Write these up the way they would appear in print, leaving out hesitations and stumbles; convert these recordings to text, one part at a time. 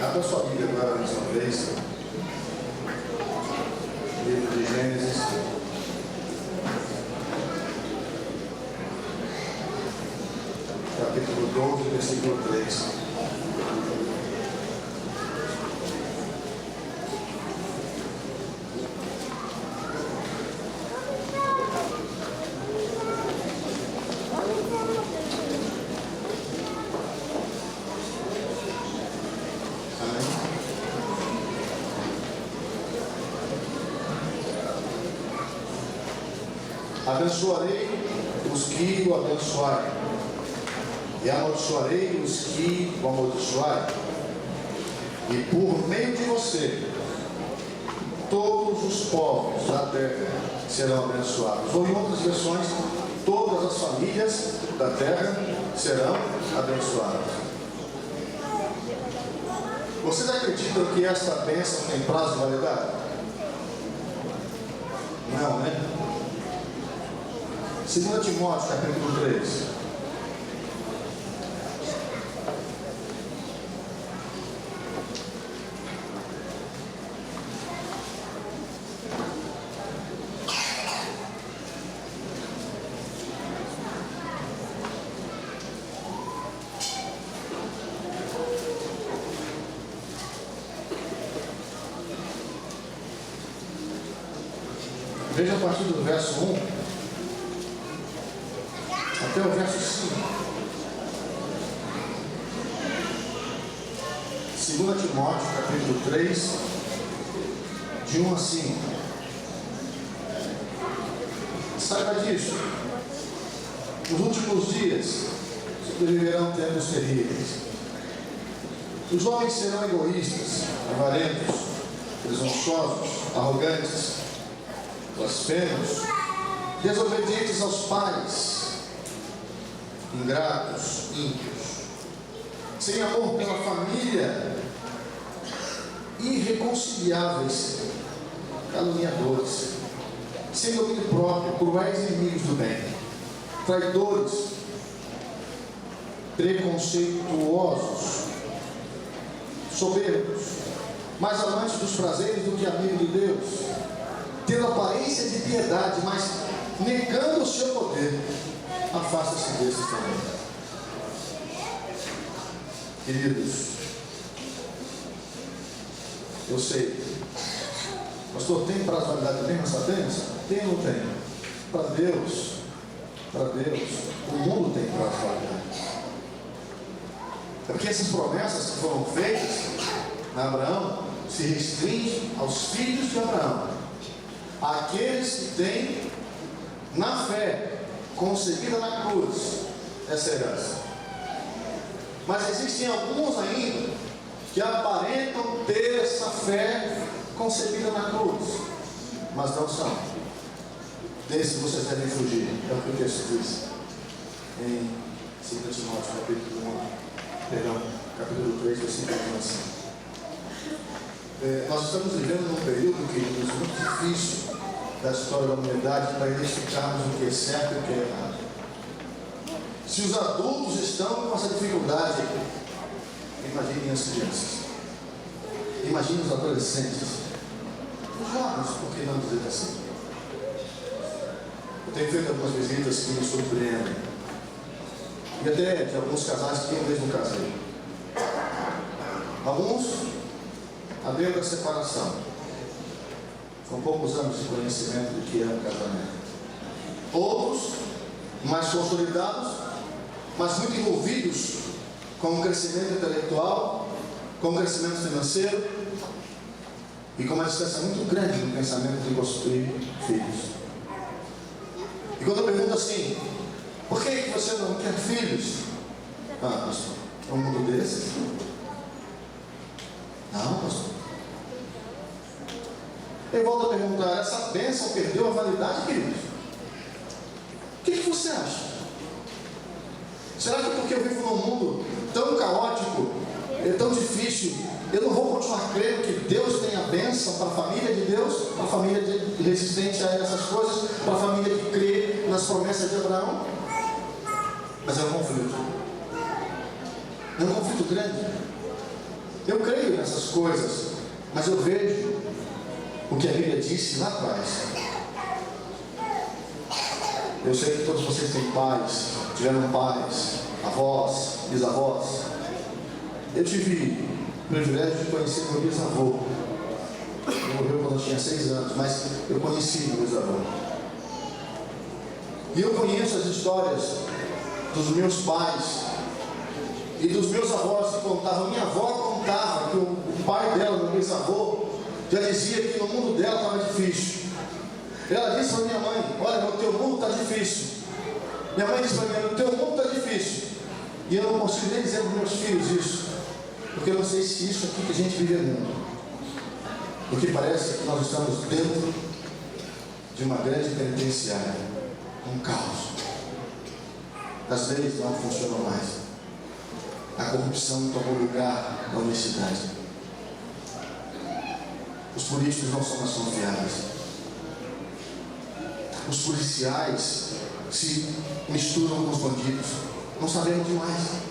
Abra sua Bíblia agora mais uma vez. Livro de Gênesis. Capítulo 12, versículo 3. Abençoarei os que o abençoarem, e amaldiçoarei os que o amaldiçoarem, e por meio de você, todos os povos da terra serão abençoados. Ou em outras versões, todas as famílias da terra serão abençoadas. Vocês acreditam que esta bênção tem prazo de validade? Não, né? 2 Timóteo, capítulo 3. Veja a partir do verso 1 até o verso 5. 2 Timóteo, capítulo 3, de 1 a 5. Saiba disso. Nos últimos dias sobreviverão tempos terríveis. Os homens serão egoístas, avarentos, presunçosos, arrogantes, blasfemos, desobedientes aos pais, ingratos, ímpios, sem amor pela família, irreconciliáveis, caluniadores, sem domínio próprio, cruéis inimigos do bem, traidores, preconceituosos, soberbos, mais amantes dos prazeres do que amigos de Deus, tendo aparência de piedade, mas negando o seu poder. Afasta-se desses também. Queridos, eu sei, pastor, tem prazo de validade mesmo essa bênção? Tem ou não tem? Para Deus, o mundo tem prazo de validade. É porque essas promessas que foram feitas a Abraão se restringem aos filhos de Abraão, aqueles que têm na fé concebida na cruz essa herança. Mas existem alguns ainda que aparentam ter essa fé concebida na cruz, mas não são. Desses vocês devem fugir. É o que o texto diz em 2 Timóteo, capítulo 3, versículo 1. Nós estamos vivendo num período, queridos, muito difícil da história da humanidade para identificarmos o que é certo e o que é errado. Se os adultos estão com essa dificuldade, imaginem as crianças, imaginem os adolescentes, os jovens, por que não dizer assim? Eu tenho feito algumas visitas que me surpreendem, e até de alguns casais que têm o mesmo caseiro. Alguns abriram da separação, com poucos anos de conhecimento do que é um casamento. Outros, mais consolidados, mas muito envolvidos com o crescimento intelectual, com o crescimento financeiro e com uma distância muito grande no pensamento de construir filhos. E quando eu pergunto assim, por que você não quer filhos? Ah, pastor, é um mundo desses? Não, pastor. Eu volto a perguntar, essa bênção perdeu a validade, queridos? O que você acha? Será que porque eu vivo num mundo tão caótico, tão difícil, eu não vou continuar crendo que Deus tem a bênção para a família de Deus, para a família resistente a essas coisas, para a família que crê nas promessas de Abraão? Mas é um conflito grande. Eu creio essas coisas, mas eu vejo o que a Bíblia disse lá atrás. Eu sei que todos vocês têm pais, tiveram pais, avós, bisavós. Eu tive o privilégio de conhecer meu bisavô. Ele morreu quando eu tinha 6 anos, mas eu conheci meu bisavô. E eu conheço as histórias dos meus pais e dos meus avós que contavam. Minha avó contava que o pai dela, meu bisavô, já dizia que no mundo dela estava difícil. Ela disse para minha mãe: olha, no teu mundo está difícil. Minha mãe disse para mim: no teu mundo está difícil. E eu não consigo nem dizer para meus filhos isso, porque eu não sei se isso aqui que a gente vive é mundo. Porque parece que nós estamos dentro de uma grande penitenciária, um caos. As leis não funcionam mais. A corrupção tomou lugar na honestidade. Os políticos não são mais confiáveis. Os policiais se misturam com os bandidos. Não sabemos mais.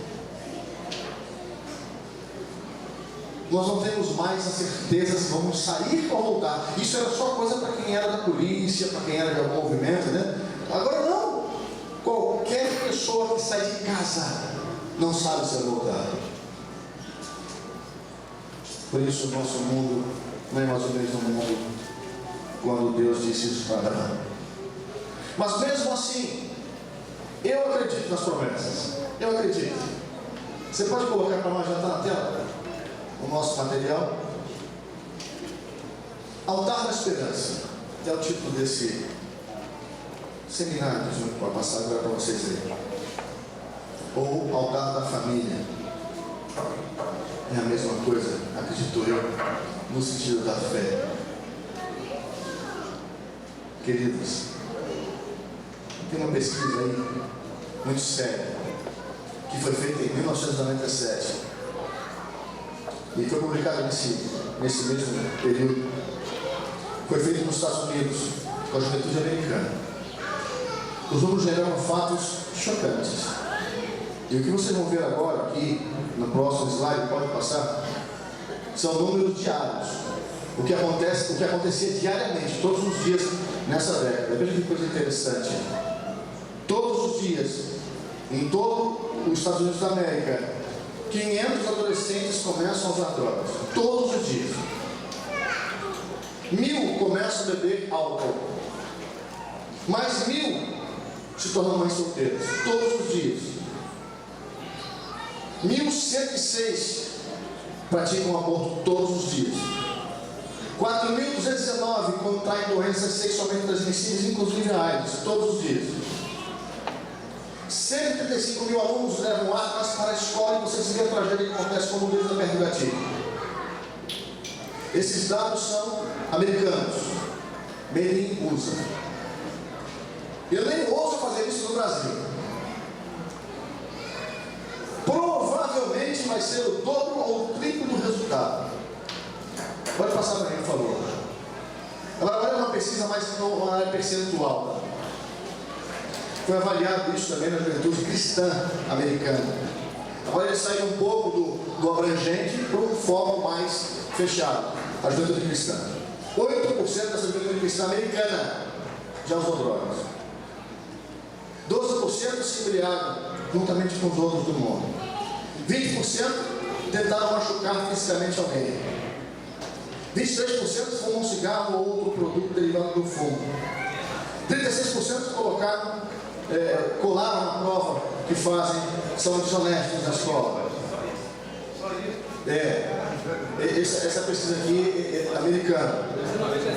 Nós não temos mais a certeza se vamos sair ou voltar. Isso era só coisa para quem era da polícia, para quem era de algum movimento, né? Agora não. Qualquer pessoa que sai de casa não sabe se vai voltar. Por isso o nosso mundo não é mais ou menos um mundo quando Deus disse isso para Abraão. Mas mesmo assim, eu acredito nas promessas. Eu acredito. Você pode colocar para nós, já está na tela, o nosso material? Altar da Esperança. É o título desse seminário que a gente vai passar agora para vocês verem. Ou Altar da Família. É a mesma coisa, acredito eu, no sentido da fé. Queridos, tem uma pesquisa aí muito séria que foi feita em 1997 e foi publicada nesse mesmo período. Foi feita nos Estados Unidos com a juventude americana. Os números geraram fatos chocantes. E o que vocês vão ver agora aqui no próximo slide, pode passar, são números diários. O que acontecia diariamente, todos os dias nessa década. Veja que coisa interessante. Todos os dias, em todo os Estados Unidos da América, 500 adolescentes começam a usar drogas. Todos os dias. 1000 começam a beber álcool. Mais 1000 se tornam mães solteiras. Todos os dias. 1106 praticam aborto todos os dias. 4.219 contraem doenças sexualmente transmissíveis, inclusive a AIDS, todos os dias. 135.000 alunos levam armas para a escola e vocês veem a tragédia que acontece quando eles apertam o gatilho. Esses dados são americanos. Made in USA. Eu nem ouso fazer isso no Brasil. Provavelmente vai ser o dobro ou o triplo do resultado. Pode passar para mim, por favor. Agora é uma pesquisa mais na área percentual. Foi avaliado isso também na juventude cristã americana. Agora eles saíram um pouco do abrangente para um foco mais fechado. A juventude cristã. 8% dessa juventude cristã americana já usou drogas. 12% se embriagam juntamente com os outros do mundo. 20% tentaram machucar fisicamente alguém. 23% fumam um cigarro ou outro produto derivado do fumo. 36% colaram na prova que fazem, são desonestos na escola. Essa pesquisa aqui é americana.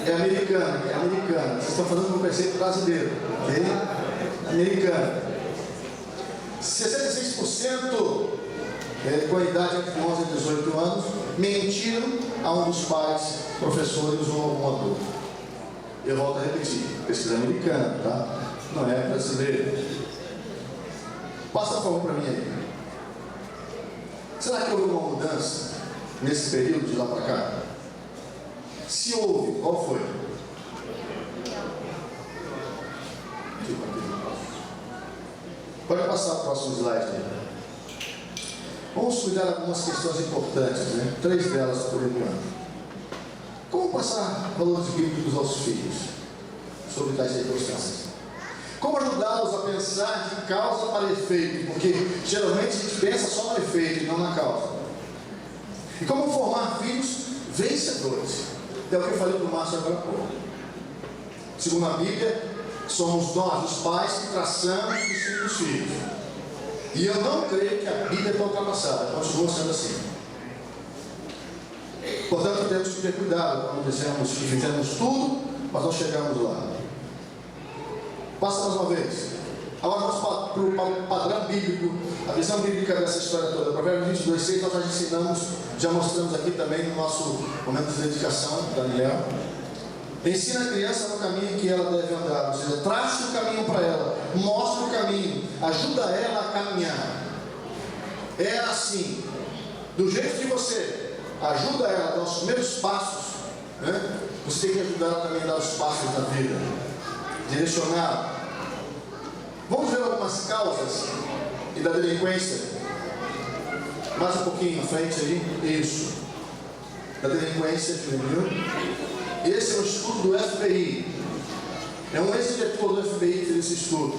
É americana. Vocês estão falando do preceito brasileiro. Okay? Americana. 66% com a idade entre 11 e 18 anos mentiram a um dos pais, professores ou algum adulto. Eu volto a repetir, pesquisa americana, tá? Não é brasileiro. Passa por favor para mim aí. Será que houve uma mudança nesse período de lá para cá? Se houve, qual foi? Pode passar o próximo slide aí. Vamos cuidar de algumas questões importantes, né? 3 delas por enquanto. Como passar valores bíblicos aos filhos sobre tais circunstâncias? Como ajudá-los a pensar de causa para efeito? Porque geralmente a gente pensa só no efeito e não na causa. E como formar filhos vencedores? É o que eu falei para o Márcio agora há pouco. Segundo a Bíblia, somos nós, os pais, que traçamos os destinos dos filhos. E eu não creio que a Bíblia está ultrapassada, continua sendo assim. Portanto, temos que ter cuidado quando dizemos que fizemos tudo, mas não chegamos lá. Passa mais uma vez. Agora vamos para o padrão bíblico, a visão bíblica dessa história toda. Provérbios 22:6 nós já ensinamos, já mostramos aqui também no nosso momento de dedicação, Daniel. Ensina a criança no caminho que ela deve andar, ou seja, trace o caminho para ela, mostre o caminho, ajuda ela a caminhar. É assim, do jeito que você ajuda ela a dar os primeiros passos, né? Você tem que ajudar ela também a dar os passos na vida, direcionar. Vamos ver algumas causas e da delinquência. Mais um pouquinho na frente aí, isso. Da delinquência juvenil. Esse é um estudo do FBI. É um ex-diretor do FBI que fez esse estudo.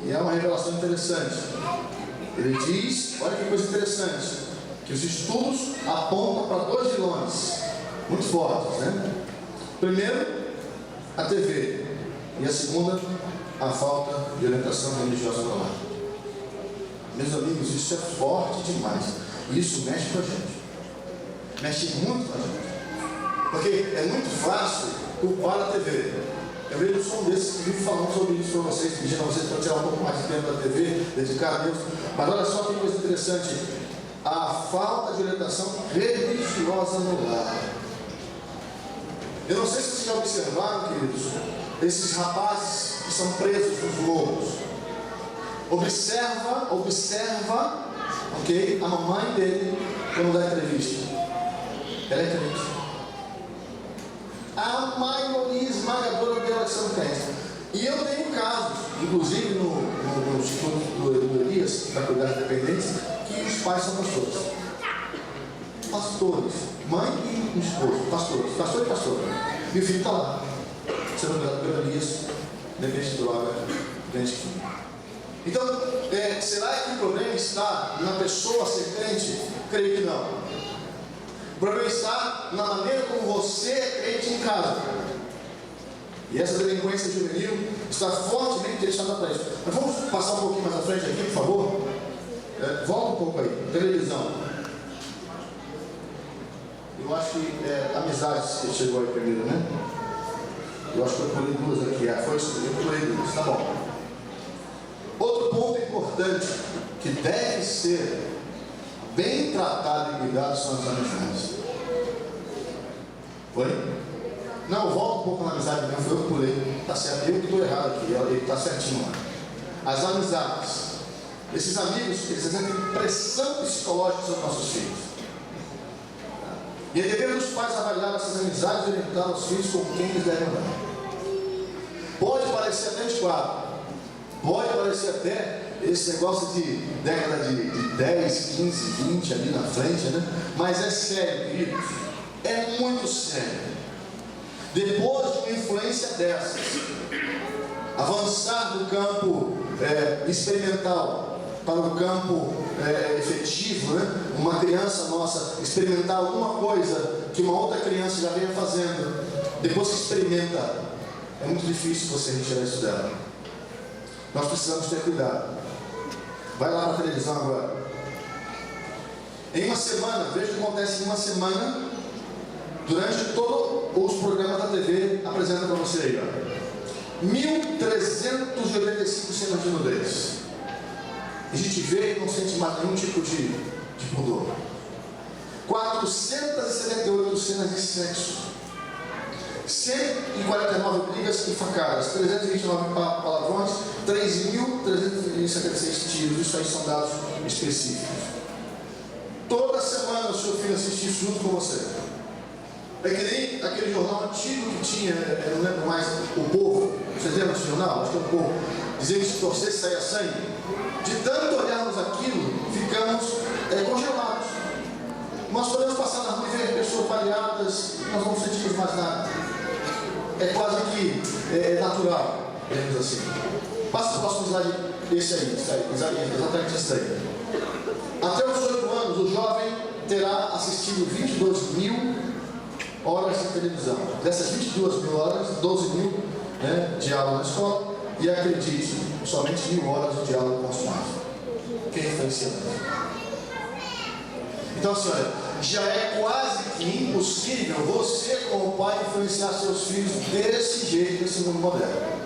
E é uma revelação interessante. Ele diz, olha que coisa interessante, que os estudos apontam para 2 vilões muito fortes, né? Primeiro, a TV. E a segunda, a falta de orientação religiosa no lar. Meus amigos, isso é forte demais. E isso mexe com a gente. Mexe muito com a gente. Porque é muito fácil culpar a TV. Eu mesmo sou um desses que vivo falando sobre isso para vocês, pedindo a vocês para tirar um pouco mais de tempo da TV, dedicar a Deus. Mas olha só que coisa interessante. A falta de orientação religiosa no lar. Eu não sei se vocês já observaram, queridos, esses rapazes que são presos nos morros. Observa, ok, a mamãe dele quando dá entrevista. Ela é crente. A maioria esmagadora delas são crentes. E eu tenho casos, inclusive no Instituto do Elias, para cuidar de dependentes, que os pais são pastores. Pastores, mãe e esposo, pastores, pastor e pastora. E o filho está lá, sendo cuidado pelo Elias, depende de droga, depende de química. Então, será que o problema está na pessoa ser crente? Creio que não. O problema está na maneira como você é crente em casa. E essa delinquência juvenil está fortemente direcionada para isso. Mas vamos passar um pouquinho mais à frente aqui, por favor. Volta um pouco aí. Televisão. Eu acho que amizade chegou aí primeiro, né? Eu acho que eu pulei 2 aqui. Foi isso, eu pulei 2. Tá bom. Outro ponto importante que deve ser bem tratado e cuidado são as amizades. Foi? Não, volta um pouco na amizade mesmo, foi eu que pulei. Está certo, eu que estou errado aqui, ele está certinho lá. As amizades. Esses amigos, eles exercem pressão psicológica sobre nossos filhos. E é dever dos pais avaliar essas amizades e orientar os filhos com quem eles devem andar. Pode parecer até antiquado, pode parecer até esse negócio de década de 10, 15, 20 ali na frente, né? Mas é sério, queridos. É muito sério. Depois de uma influência dessas, avançar do campo experimental para o campo efetivo, né? Uma criança nossa experimentar alguma coisa que uma outra criança já venha fazendo, depois que experimenta, é muito difícil você retirar isso dela. Nós precisamos ter cuidado. Vai lá na televisão agora. Em uma semana, veja o que acontece em uma semana, durante todos os programas da TV, apresenta para você aí, ó. 1.385 cenas de nudez. A gente vê e não sente mais nenhum tipo de pudor. 478 cenas de sexo. 149 brigas e facadas, 329 palavrões, 3.376 tiros. Isso aí são dados específicos. Toda semana o seu filho assiste isso junto com você. É que nem aquele jornal antigo que tinha, eu não lembro mais, O Povo. Vocês lembram desse jornal? Acho que é O Povo. Dizia que se torcesse saia sangue. De tanto olharmos aquilo, ficamos congelados. Nós podemos passar na rua e ver pessoas baleadas, nós não sentimos mais nada. É quase que natural, digamos assim. Passa o próximo slide, esse aí, exatamente esse aí. Até os 18 anos, o jovem terá assistido 22.000 horas de televisão. Dessas 22.000 horas, 12.000 de aula na escola. E acredite, somente 1.000 horas de aula consumada. Quem influencia? Então, assim, olha, já é quase que impossível você, como pai, influenciar seus filhos desse jeito, nesse mundo moderno.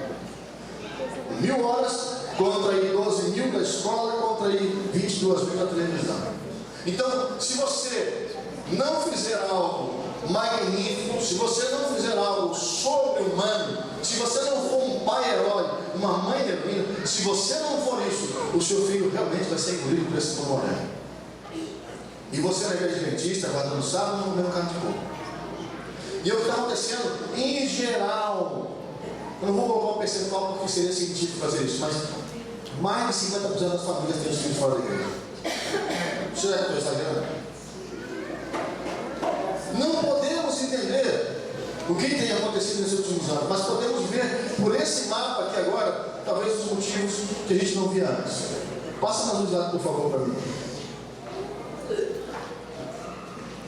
1.000 horas contra aí 12.000 da escola, contra aí 22.000 da televisão. Então, se você não fizer algo magnífico, se você não fizer algo sobre-humano, se você não for um pai herói, uma mãe heroína, se você não for isso, o seu filho realmente vai ser engolido por esse mundo moderno. E você, na igreja adventista, guardando sábado, não comendo carne de porco. E é o que está acontecendo em geral. Eu não vou colocar um percentual porque seria científico fazer isso, mas mais de 50% das famílias têm os filhos fora da igreja. Será que eu estou exagerando? Não podemos entender o que tem acontecido nesses últimos anos, mas podemos ver por esse mapa aqui agora, talvez os motivos que a gente não via antes. Passa mais um slide, por favor, para mim.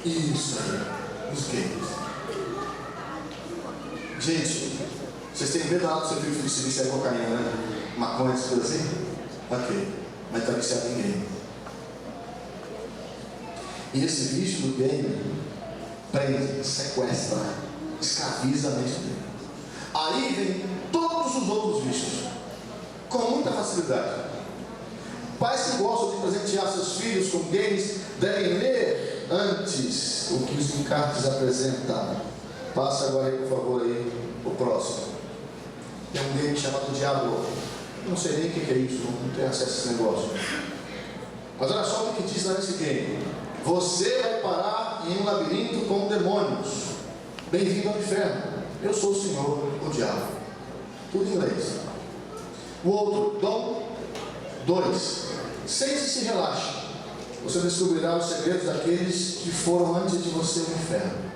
Isso aí, os games. Gente, vocês têm medo do seu filho se viciar em cocaína, né? Maconha, essas coisas assim? Ok, mas está viciado em game. E esse vício do game prende, sequestra, escraviza a mente dele. Aí vem todos os outros vícios, com muita facilidade. Pais que gostam de presentear seus filhos com games devem ler antes o que os encartes apresentam. Passa agora aí, por favor, aí, o próximo. Tem um game chamado Diablo. Não sei nem o que é isso, não tenho acesso a esse negócio. Mas olha só o que diz lá nesse game. Você vai parar em um labirinto com demônios. Bem-vindo ao inferno. Eu sou o Senhor, o diabo. Tudo em inglês. O outro, Dom 2. Sente e se relaxe. Você descobrirá os segredos daqueles que foram antes de você no inferno.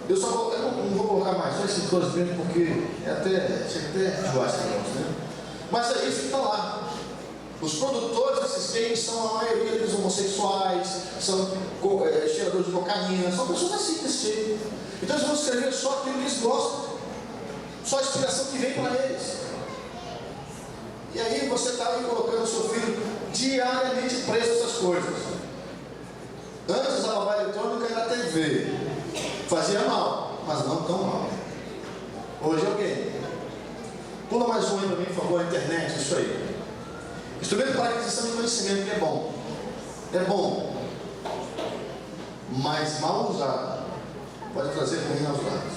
Eu não vou colocar mais só esses dois mesmo, porque chega até enjoar esse negócio, né? Mas é isso que está lá. Os produtores desses games são a maioria deles homossexuais, são cheiradores de cocaína, são pessoas assim desse jeito. Então eles vão escrever só aquilo que eles gostam, só a inspiração que vem para eles. E aí você está aí colocando o seu filho diariamente preso a essas coisas. Antes a babá eletrônica era a TV. Fazia mal, mas não tão mal. Hoje é o quê? Pula mais um aí para mim, por favor, a internet, isso aí. Instrumento para aquisição de conhecimento, que é bom. É bom. Mas mal usado pode trazer ruim aos lados.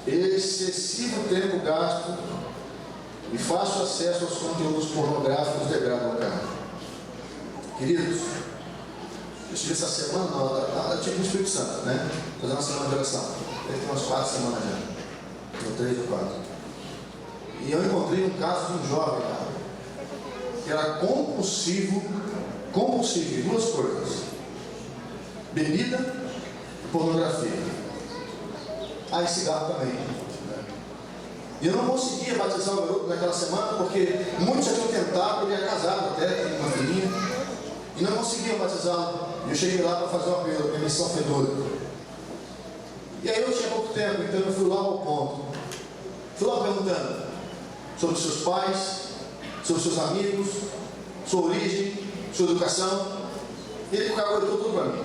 Excessivo tempo gasto e fácil acesso aos conteúdos pornográficos degradam o cara. Queridos, eu estive essa semana, eu tive no Espírito Santo, né? Fazendo uma semana de oração. Deve ter umas 4 semanas já. Ou 3 ou 4. E eu encontrei um caso de um jovem, cara, que era compulsivo em duas coisas: bebida e pornografia. Aí cigarro também. E eu não conseguia batizar o garoto naquela semana, porque muitos já tinham tentado, ele era casado até, tinha uma filhinha, e não conseguiam batizá-lo. E eu cheguei lá para fazer uma missão fedora. E aí eu tinha pouco tempo, então eu fui lá ao ponto. Fui lá perguntando sobre os seus pais, sobre os seus amigos, sua origem, sua educação. E ele caguetou tudo para mim.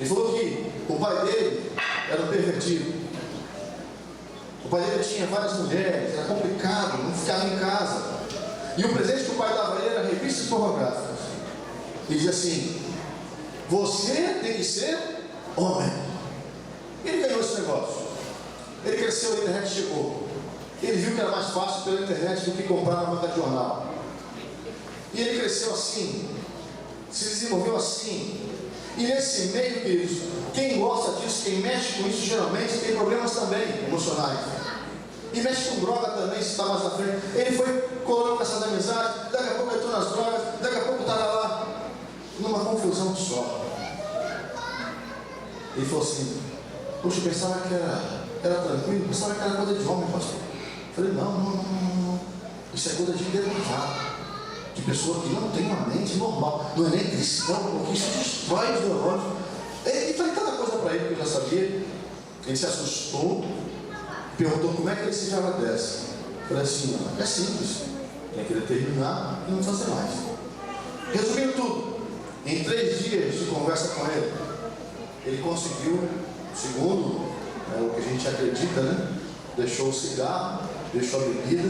Ele falou que o pai dele era um pervertido. O pai dele tinha várias mulheres, era complicado, não ficava em casa. E o presente que o pai dava a ele era revistas pornográficas. E dizia assim: você tem que ser homem. Ele ganhou esse negócio. Ele cresceu, a internet chegou. Ele viu que era mais fácil pela internet do que comprar na banca de jornal. E ele cresceu assim, se desenvolveu assim. E nesse meio, queridos, quem gosta disso, quem mexe com isso, geralmente tem problemas também emocionais. E mexe com droga também, se está mais na frente. Ele foi coloca essas amizades, daqui a pouco eu estou nas drogas, daqui a pouco está lá, numa confusão só. Ele falou assim, poxa, eu pensava que era tranquilo, pensava que era coisa de homem, pastor. Eu falei, não, isso é coisa de derrotado, de pessoa que não tem uma mente normal, não é nem cristão, porque isso destrói os neurônios. Ele falei tanta coisa para ele que eu já sabia. Ele se assustou, perguntou como é que ele se já dessa. Eu falei assim, é simples, tem que determinar e não fazer mais. Resumindo tudo, em 3 dias de conversa com ele, ele conseguiu, segundo o que a gente acredita, né? Deixou o cigarro, deixou a bebida,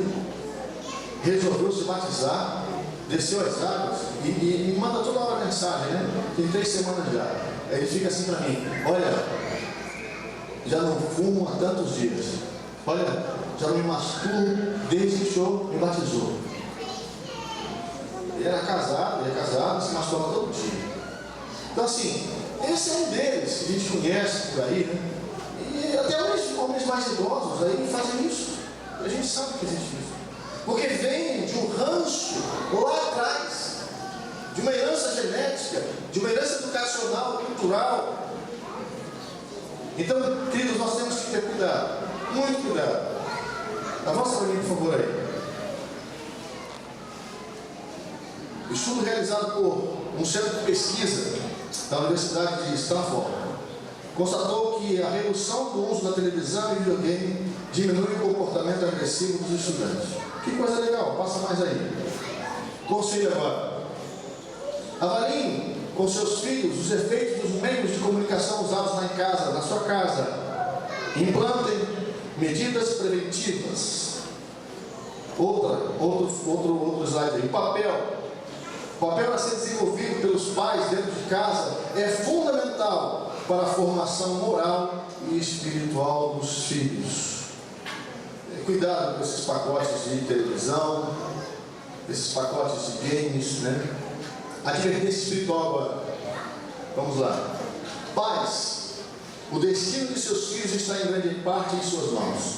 resolveu se batizar, desceu as águas e manda toda hora mensagem, né? Tem 3 semanas já. Aí ele fica assim para mim, olha, já não fumo há tantos dias, olha, já não me masturbo desde que o senhor me batizou. Ele era casado, se masturbava todo dia. Então assim, esse é um deles que a gente conhece por aí, né? E até homens mais idosos aí fazem isso. A gente sabe que existe isso. Porque vem de um ranço lá atrás, de uma herança genética, de uma herança educacional, cultural. Então, queridos, nós temos que ter cuidado, muito cuidado. Avança para mim, por favor, aí. O estudo realizado por um centro de pesquisa da Universidade de Stanford constatou que a redução do uso da televisão e videogame diminui o comportamento agressivo dos estudantes. Que coisa legal, passa mais aí. Conselho agora. Avaliem com seus filhos os efeitos dos meios de comunicação usados na sua casa. Implantem medidas preventivas. Outro slide aí. O papel a ser desenvolvido pelos pais dentro de casa é fundamental para a formação moral e espiritual dos filhos. Cuidado com esses pacotes de televisão, esses pacotes de games, né? Advertência espiritual agora. Vamos lá. Pais, o destino de seus filhos está em grande parte em suas mãos.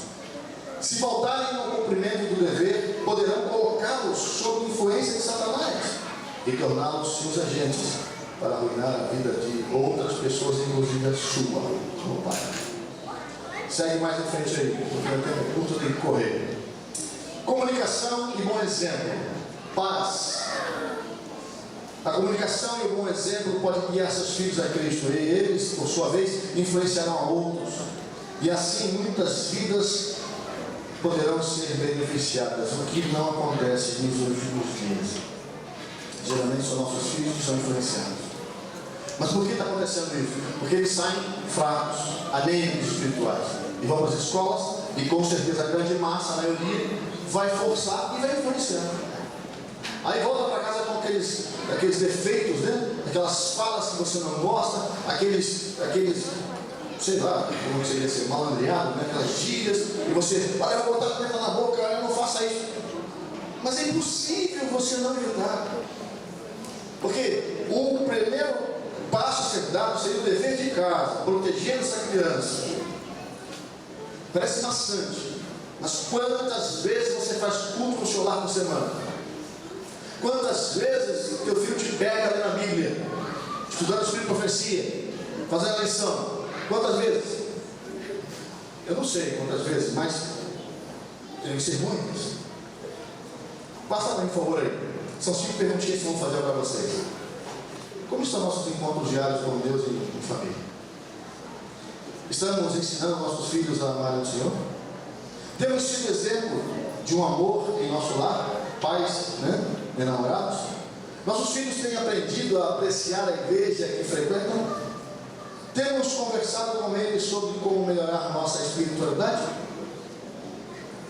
Se faltarem ao cumprimento do dever, poderão colocá-los sob influência de Satanás e torná-los seus agentes para arruinar a vida de outras pessoas, inclusive a sua, como pai. Segue mais em frente aí, porque eu tenho curto de correr. Comunicação e bom exemplo. Paz. A comunicação e o bom exemplo podem guiar seus filhos a Cristo, e eles, por sua vez, influenciarão a outros. E assim muitas vidas poderão ser beneficiadas, o que não acontece nos últimos dias. Geralmente são nossos filhos que são influenciados. Mas por que está acontecendo isso? Porque eles saem fracos, anêmicos espirituais, e vão para as escolas, e com certeza a grande massa, a maioria, vai forçar e vai influenciando. Aí volta para casa com aqueles defeitos, né? Aquelas falas que você não gosta, aqueles sei lá, como seria ser malandreado, né? Aquelas gírias, e você, olha, eu vou botar a pimenta na boca, eu não faça isso. Mas é impossível você não ajudar. Porque o primeiro passo a ser dado seria o dever de casa, protegendo essa criança. Parece maçante. Mas quantas vezes você faz culto no seu lar por semana? Quantas vezes teu filho te pega ali na Bíblia, estudando o Espírito de Profecia, fazendo a lição? Quantas vezes? Eu não sei quantas vezes, mas tem que ser muitas. Passa para mim, por favor, aí. São 5 perguntinhas que vamos fazer para vocês. Como estão nossos encontros diários com Deus e em família? Estamos ensinando nossos filhos a amar o Senhor? Temos sido exemplo de um amor em nosso lar? Pais, né? E namorados? Nossos filhos têm aprendido a apreciar a igreja que frequentam? Temos conversado com eles sobre como melhorar nossa espiritualidade?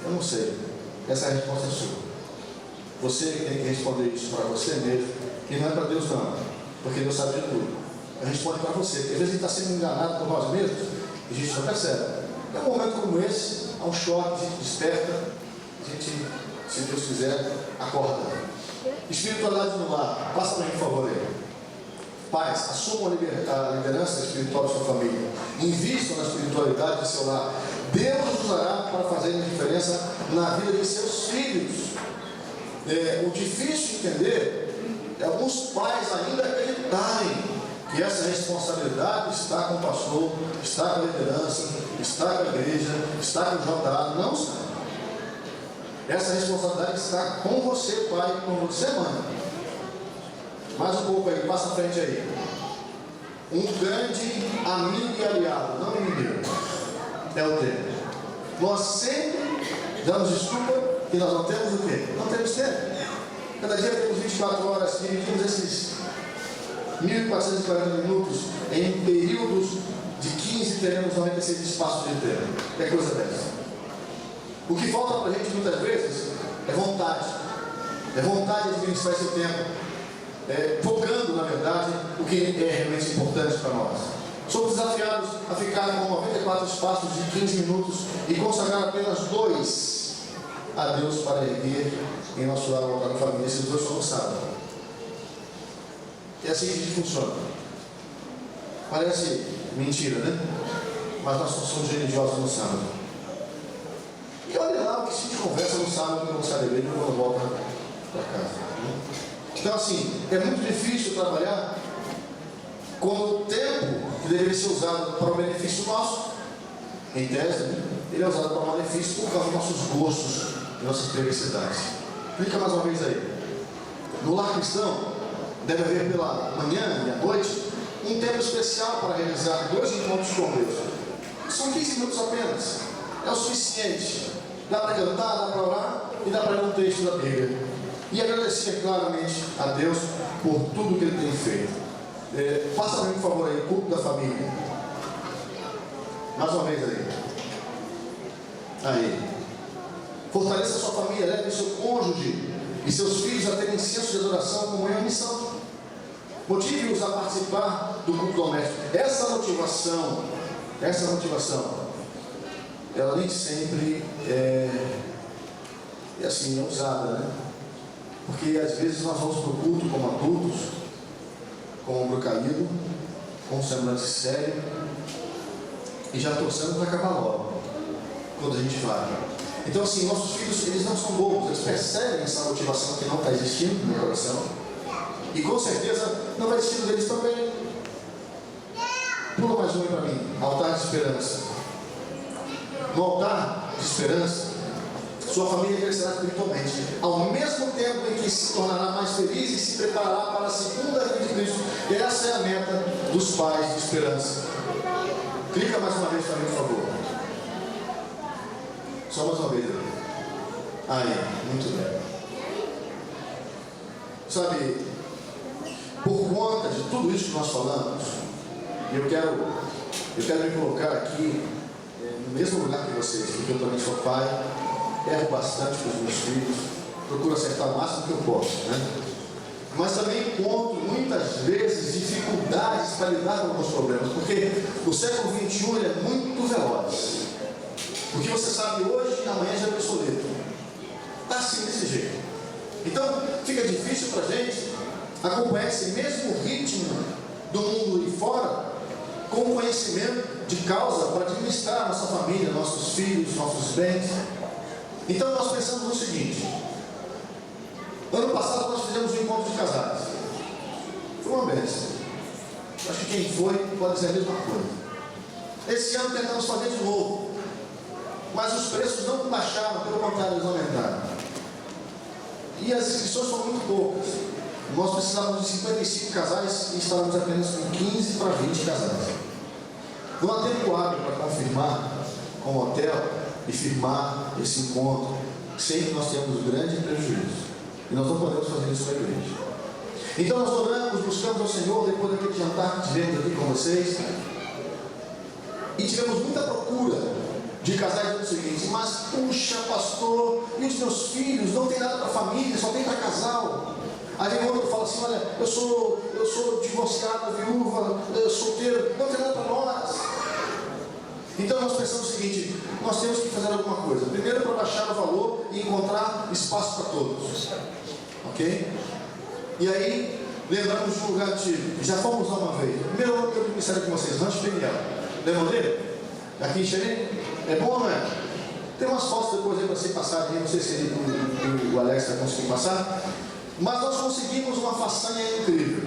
Eu não sei. Essa é a resposta sua. Você tem que responder isso para você mesmo. E não é para Deus não. Porque Deus sabe de tudo. Responde para você. Porque às vezes a gente está sendo enganado por nós mesmos e a gente não percebe. É um momento como esse, há um choque, a gente desperta, a gente, se Deus quiser, acorda. Espiritualidade no lar. Passa para mim, por favor, aí. Pais, assumam a liderança espiritual de sua família. Invistam na espiritualidade de seu lar. Deus nos usará para fazer a diferença na vida de seus filhos. O difícil de entender é alguns pais ainda acreditarem que essa responsabilidade está com o pastor, está com a liderança, está com a igreja, está com o JA. Não está. Essa responsabilidade está com você, pai, com você, mãe. Mais um pouco aí, passa à frente aí. Um grande amigo e aliado, não inimigo, é o tempo. Nós sempre damos desculpa que nós não temos o quê? Não temos tempo. Cada dia temos 24 horas, dividimos esses 1.440 minutos em períodos de 15, teremos 96 espaços de tempo. Que coisa dessa? O que falta para a gente muitas vezes é vontade. É vontade de administrar esse tempo. Focando, na verdade, o que é realmente importante para nós. Somos desafiados a ficar com 94 espaços de 15 minutos e consagrar apenas 2 a Deus para erguer em nosso lar, na família. Esses 2 são no sábado. É assim que a gente funciona. Parece mentira, né? Mas nós somos religiosos no sábado. E olha lá o que a gente conversa no sábado quando sai da igreja e quando volta para casa. Então, assim, é muito difícil trabalhar quando o tempo que deveria ser usado para o benefício nosso, em tese, ele é usado para o benefício por causa dos nossos gostos e nossas perversidades. Clica mais uma vez aí. No lar cristão, deve haver pela manhã e à noite um tempo especial para realizar 2 encontros com Deus. São 15 minutos apenas. É o suficiente. Dá para cantar, dá para orar e dá para ler um texto da Bíblia. E agradecer claramente a Deus por tudo que Ele tem feito. Faça para mim, por favor, aí, culto da família. Mais uma vez aí. Aí. Fortaleça a sua família, leve seu cônjuge e seus filhos a terem senso de adoração como é a missão. Motive-os a participar do culto doméstico. Essa motivação, ela nem sempre é usada, né? Porque às vezes nós vamos para o culto como adultos, com o ombro caído, com um semblante sério, e já torcendo para acabar logo, quando a gente vai. Então, assim, nossos filhos, eles não são bobos, eles percebem essa motivação que não está existindo no coração, e com certeza não vai existir deles também. Pula mais um aí para mim. Altar de esperança. No altar de esperança, sua família crescerá espiritualmente, ao mesmo tempo em que se tornará mais feliz e se preparará para a segunda vinda de Cristo. Essa é a meta dos pais de esperança. Clica mais uma vez para mim, por favor. Só mais uma vez. Aí, muito bem. Sabe, por conta de tudo isso que nós falamos, eu quero me colocar aqui no mesmo lugar que vocês, porque eu também sou pai, erro bastante com os meus filhos, procuro acertar o máximo que eu posso, né? Mas também encontro muitas vezes dificuldades para lidar com alguns problemas, porque o século XXI é muito veloz. O que você sabe hoje, amanhã já é obsoleto. Está assim desse jeito. Então fica difícil para a gente acompanhar esse mesmo ritmo do mundo e fora, com conhecimento de causa para administrar nossa família, nossos filhos, nossos bens. Então nós pensamos no seguinte: ano passado nós fizemos um encontro de casais. Foi uma bênção. Acho que quem foi pode dizer a mesma coisa. Esse ano tentamos fazer de novo, mas os preços não baixaram, pelo contrário, eles aumentaram. E as inscrições foram muito poucas. Nós precisávamos de 55 casais e estávamos apenas com 15 para 20 casais. Não há tempo hábil para confirmar com o hotel e firmar esse encontro, sem que nós tenhamos grande prejuízo. E nós não podemos fazer isso com a igreja. Então nós oramos, buscamos ao Senhor depois daquele jantar que tivemos aqui com vocês. E tivemos muita procura de casais do seguinte: mas puxa, pastor, e os meus filhos? Não tem nada para família, só tem para casal. Aí vem outro e fala assim: olha, eu sou divorciada, viúva, solteiro, não tem nada para nós. Então nós pensamos o seguinte: nós temos que fazer alguma coisa. Primeiro, para baixar o valor e encontrar espaço para todos. Ok? E aí, lembramos de um lugar antigo. Já fomos lá uma vez. Primeiro ano que eu comecei com vocês, Rancho Peniel. Lembram dele? Aqui em Xerém? É bom, não é? Tem umas fotos depois aí para você passar, não sei se o Alex vai conseguir passar, mas nós conseguimos uma façanha incrível.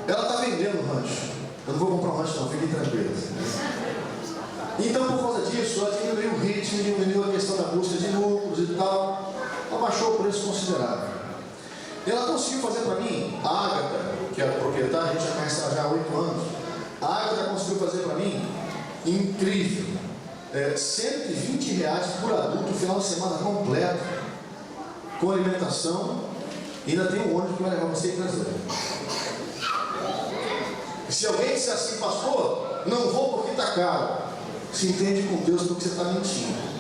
Ela está vendendo o rancho. Eu não vou comprar um rancho não, fiquem tranquilos. Então, por causa disso, ela diminuiu o ritmo, diminuiu a questão da busca de números e tal. Ela baixou o preço considerável. Ela conseguiu fazer para mim, a Ágata, que é a proprietária, a gente já conhece ela já há 8 anos. A Ágata conseguiu fazer para mim, incrível, R$120 por adulto, final de semana completo, com alimentação, e ainda tem um ônibus que vai levar você e trazer. Se alguém disser assim, pastor, não vou porque está caro, se entende com Deus porque você está mentindo.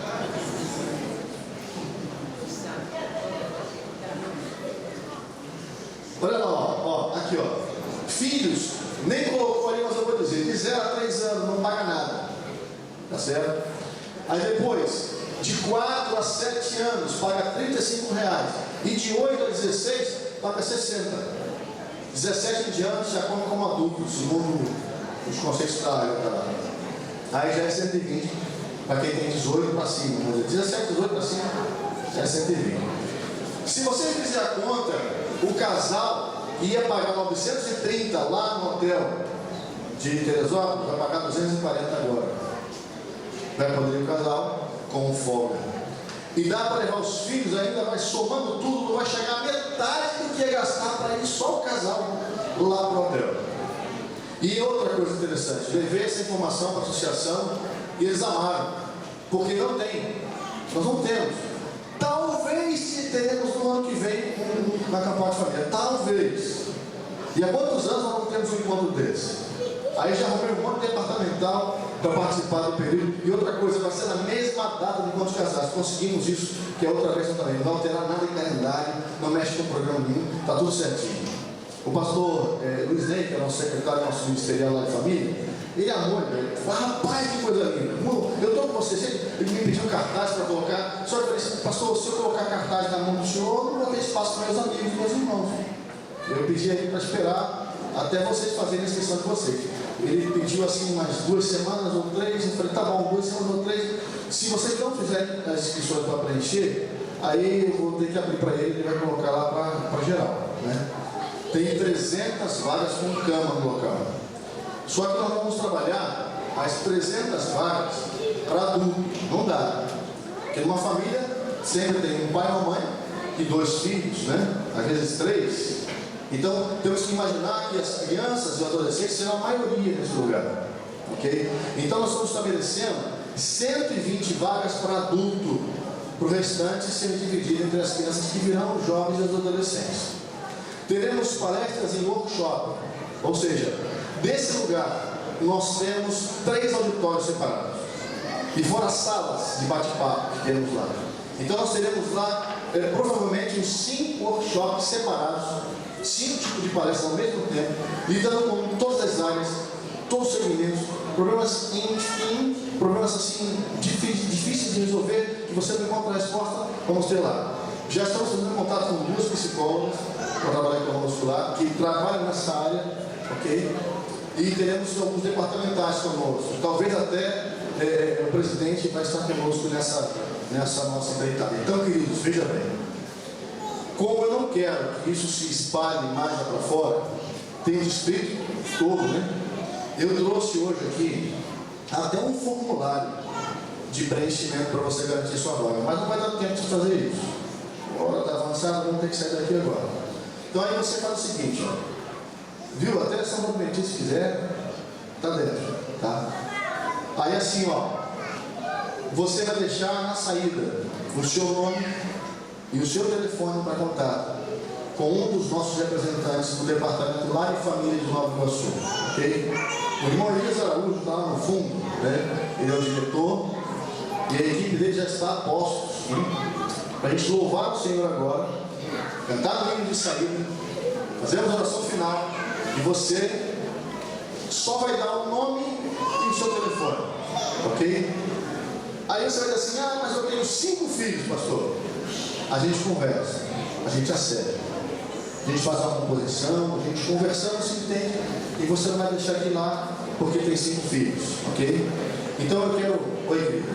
Olha lá, ó, aqui, ó. Filhos, nem colocou ali, mas eu vou dizer, de 0 a 3 anos, não paga nada. Tá certo? Aí depois, de 4 a 7 anos, paga R$35. E de 8 a 16, paga 60. 17 em diante já come como adulto, segundo os conceitos da área. Aí já é 120 para quem tem 18 para cima. 17, 18 para cima já é 120. Se você fizer a conta, o casal ia pagar 930 lá no hotel de Teresópolis, vai pagar 240 agora. Vai poder o casal com folga. E dá para levar os filhos ainda, vai somando tudo, não vai chegar a metade do que ia gastar para ir só o casal lá para o hotel. E outra coisa interessante, levei essa informação para a associação e eles amaram, porque não tem, nós não temos. Talvez teremos no ano que vem na campanha de família, talvez. E há quantos anos nós não temos um encontro desse? Aí já arrumei um monte departamental para participar do período. E outra coisa, vai ser na mesma data do encontro de casais. Conseguimos isso, que é outra vez também. Não vai alterar nada em calendário, não mexe com o programa nenhum, está tudo certinho. O pastor Luiz Ney, que é o nosso secretário, nosso ministerial lá de família, ele amou, ele falou, rapaz, que coisa linda. Eu estou com você, ele me pediu cartaz para colocar. Só que eu falei, pastor, se eu colocar cartaz na mão do senhor, eu não vou ter espaço para meus amigos e meus irmãos. Eu pedi a ele para esperar até vocês fazerem a inscrição de vocês. Ele pediu assim umas 2 semanas ou 3, eu falei, tá bom, 2 semanas ou 3. Se vocês não fizerem as inscrições para preencher, aí eu vou ter que abrir para ele, ele vai colocar lá para geral, né? Tem 300 vagas com cama no local. Só que nós vamos trabalhar as 300 vagas para adulto, não dá. Porque numa família sempre tem um pai e uma mãe e 2 filhos, né? Às vezes 3. Então, temos que imaginar que as crianças e adolescentes serão a maioria nesse lugar, ok? Então, nós estamos estabelecendo 120 vagas para adulto, para o restante ser dividido entre as crianças que virão os jovens e os adolescentes. Teremos palestras em workshop, ou seja, desse lugar, nós temos 3 auditórios separados, e fora salas de bate-papo que temos lá. Então, nós teremos lá, provavelmente, uns 5 workshops separados, 5 tipos de palestras ao mesmo tempo, lidando com todas as áreas, todos os segmentos, problemas enfim, problemas assim, difíceis de resolver, que você não encontra a resposta, vamos ter lá. Já estamos fazendo contato com 2 psicólogas para trabalhar conosco lá, que trabalham nessa área, ok? E teremos alguns departamentais conosco, talvez até o presidente vai estar conosco nessa nossa empreitada. Então, queridos, veja bem. Como eu não quero que isso se espalhe mais lá para fora, tem um distrito todo, né? Eu trouxe hoje aqui até um formulário de preenchimento para você garantir sua vaga, mas não vai dar tempo de fazer isso. A hora está avançada, vamos ter que sair daqui agora. Então aí você faz o seguinte, ó, viu? Até São João Benedito, se quiser, está dentro, tá? Aí assim, ó, você vai deixar na saída o seu nome e o seu telefone para contato com um dos nossos representantes do departamento lá de família de Nova Iguaçu, ok? O irmão Elias Araújo está lá no fundo, né? Ele é o diretor e a equipe dele já está a postos, para a gente louvar o Senhor agora, cantar o hino de saída, fazermos a oração final e você só vai dar o nome e o seu telefone, ok? Aí você vai dizer assim, ah, mas eu tenho 5 filhos, pastor. A gente conversa, a gente acerta, a gente faz uma composição, a gente conversando se entende, e você não vai deixar de ir lá porque tem 5 filhos, ok? Então eu quero... Oi, querido.